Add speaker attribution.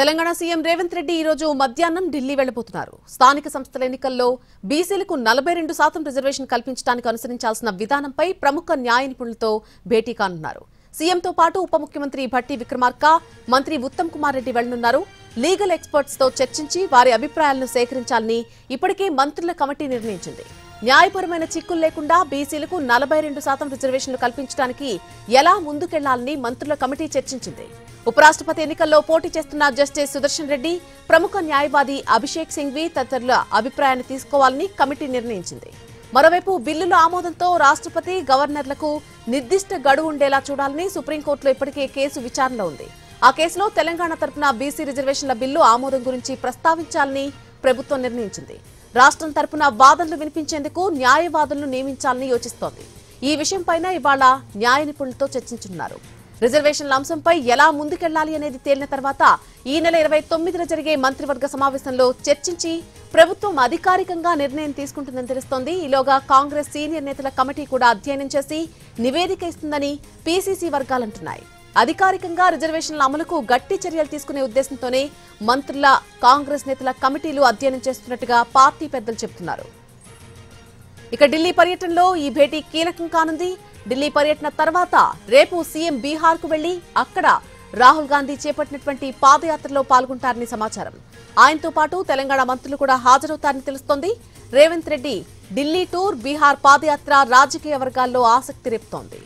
Speaker 1: Telangana CM Revanth Reddy ఈ రోజు మధ్యాహ్నం ఢిల్లీ వెళ్లబోతున్నారు. స్థానిక సంస్థల ఎన్నికల్లో బీసీలకు 42% రిజర్వేషన్ కల్పించడానికి అనుసరించాల్సిన విధానంపై ప్రముఖ న్యాయ నిపుణులతో భేటీ కానున్నారు. సీఎంతో పాటు ఉప ముఖ్యమంత్రి భట్టి విక్రమార్క, మంత్రి ఉత్తమ్ కుమార్ రెడ్డి వెళ్లనున్నారు. లీగల్ ఎక్స్పర్ట్స్ తో చర్చించి వారి అభిప్రాయాలను సేకరించాలని ఇప్పటికే మంత్రుల కమిటీ నిర్ణయించింది. న్యాయపరమైన చిక్కులు లేకుండా బీసీలకు 42% రిజర్వేషన్లు కల్పించడానికి ఎలా ముందుకెళ్లాలని మంత్రుల కమిటీ చర్చించింది. ఉపరాష్ట్రపతి ఎన్నికల్లో పోటీ చేస్తున్న జస్టిస్ సుదర్శన్ రెడ్డి, ప్రముఖ న్యాయవాది అభిషేక్ సింఘ్వి తదితరుల అభిప్రాయాన్ని తీసుకోవాలని కమిటీ నిర్ణయించింది. మరోవైపు బిల్లుల ఆమోదంతో రాష్ట్రపతి, గవర్నర్లకు నిర్దిష్ట గడువు ఉండేలా చూడాలని సుప్రీంకోర్టులో ఇప్పటికే కేసు విచారణలో ఉంది. ఆ కేసులో తెలంగాణ తరపున బీసీ రిజర్వేషన్ల బిల్లు ఆమోదం గురించి ప్రస్తావించాలని ప్రభుత్వం నిర్ణయించింది. రాష్ట్రం తరపున వాదనలు వినిపించేందుకు న్యాయవాదులను నియమించాలని యోచిస్తోంది. ఈ విషయంపైన ఇవాళ న్యాయ నిపుణులతో చర్చించనున్నారు. రిజర్వేషన్ల అంశంపై ఎలా ముందుకెళ్లాలి అనేది తేలిన తర్వాత ఈ నెల 29న జరిగే మంత్రివర్గ సమావేశంలో చర్చించి ప్రభుత్వం అధికారికంగా నిర్ణయం తీసుకుంటుందని తెలుస్తోంది. ఈలోగా కాంగ్రెస్ సీనియర్ నేతల కమిటీ కూడా అధ్యయనం చేసి నివేదిక ఇస్తుందని పీసీసీ వర్గాలంటున్నాయి. అధికారికంగా రిజర్వేషన్ల అమలుకు గట్టి చర్యలు తీసుకునే ఉద్దేశంతోనే మంత్రుల, కాంగ్రెస్ నేతల కమిటీలు అధ్యయనం చేస్తున్నట్టుగా పార్టీ పెద్దలు చెబుతున్నారు. ఇక ఢిల్లీ పర్యటనలో ఈ భేటీ కీలకం కానుంది. ఢిల్లీ పర్యటన తర్వాత రేపు సీఎం బీహార్ కు వెళ్లి అక్కడ రాహుల్ గాంధీ చేపట్టినటువంటి పాదయాత్రలో పాల్గొంటారని సమాచారం. ఆయనతో పాటు తెలంగాణ మంత్రులు కూడా హాజరవుతారని తెలుస్తోంది. రేవంత్ రెడ్డి ఢిల్లీ టూర్, బీహార్ పాదయాత్ర రాజకీయ వర్గాల్లో ఆసక్తి రేపుతోంది.